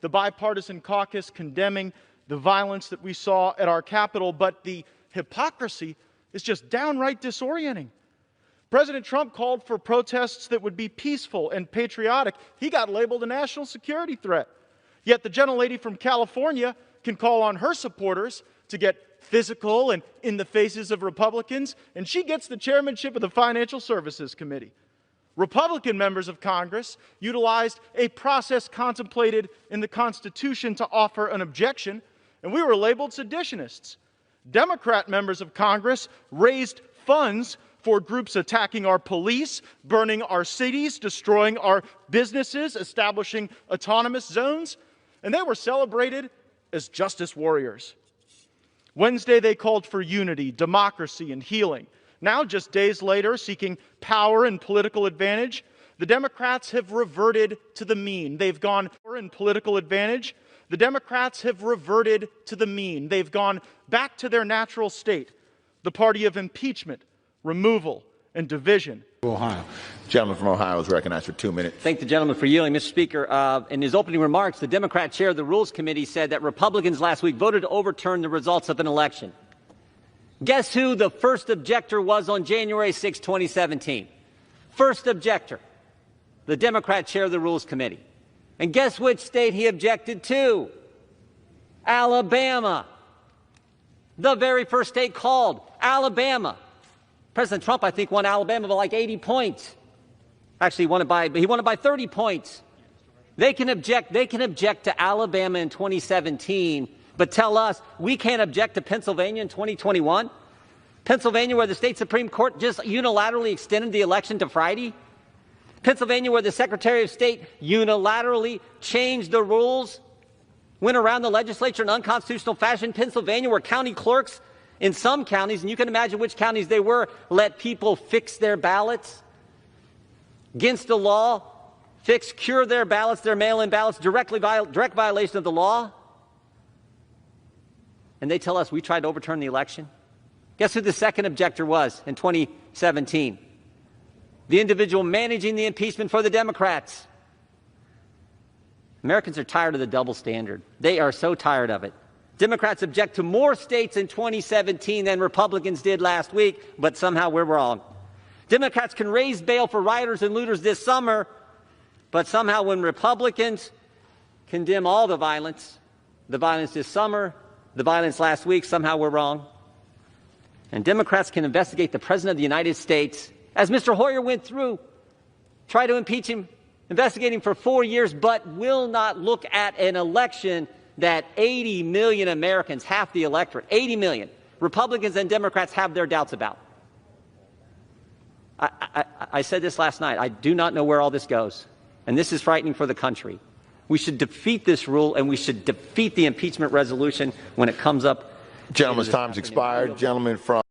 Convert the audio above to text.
the bipartisan caucus condemning the violence that we saw at our Capitol, but the hypocrisy is just downright disorienting. President Trump called for protests that would be peaceful and patriotic. He got labeled a national security threat. Yet the gentlelady from California can call on her supporters to get physical and in the faces of Republicans, and she gets the chairmanship of the Financial Services Committee. Republican members of Congress utilized a process contemplated in the Constitution to offer an objection, and we were labeled seditionists. Democrat members of Congress raised funds for groups attacking our police, burning our cities, destroying our businesses, establishing autonomous zones, and they were celebrated as justice warriors. Wednesday, they called for unity, democracy, and healing. Now, just days later, seeking power and political advantage, the Democrats have reverted to the mean. They've gone in political advantage. The Democrats have reverted to the mean. They've gone back to their natural state, the party of impeachment, removal, and division. Ohio. Gentleman from Ohio is recognized for 2 minutes. Thank the gentleman for yielding. Mr. Speaker, in his opening remarks, the Democrat chair of the Rules Committee said that Republicans last week voted to overturn the results of an election. Guess who the first objector was on January 6, 2017? First objector, the Democrat chair of the Rules Committee. And guess which state he objected to? Alabama. The very first state called, Alabama. President Trump, I think, won Alabama by like 80 points. Actually, he won it by 30 points. They can object to Alabama in 2017, but tell us we can't object to Pennsylvania in 2021? Pennsylvania, where the state Supreme Court just unilaterally extended the election to Friday? Pennsylvania, where the Secretary of State unilaterally changed the rules, went around the legislature in unconstitutional fashion? Pennsylvania, where county clerks in some counties, and you can imagine which counties they were, let people fix their ballots against the law, cure their ballots, their mail-in ballots, direct violation of the law. And they tell us we tried to overturn the election. Guess who the second objector was in 2017? The individual managing the impeachment for the Democrats. Americans are tired of the double standard. They are so tired of it. Democrats object to more states in 2017 than Republicans did last week, but somehow we're wrong. Democrats can raise bail for rioters and looters this summer, but somehow when Republicans condemn all the violence this summer, the violence last week, somehow we're wrong. And Democrats can investigate the President of the United States, as Mr. Hoyer went through, try to impeach him, investigate him for 4 years, but will not look at an election that 80 million Americans, half the electorate, 80 million, Republicans and Democrats have their doubts about. I said this last night. I do not know where all this goes, and this is frightening for the country. We should defeat this rule, and we should defeat the impeachment resolution when it comes up. Gentleman's time's expired. Gentleman from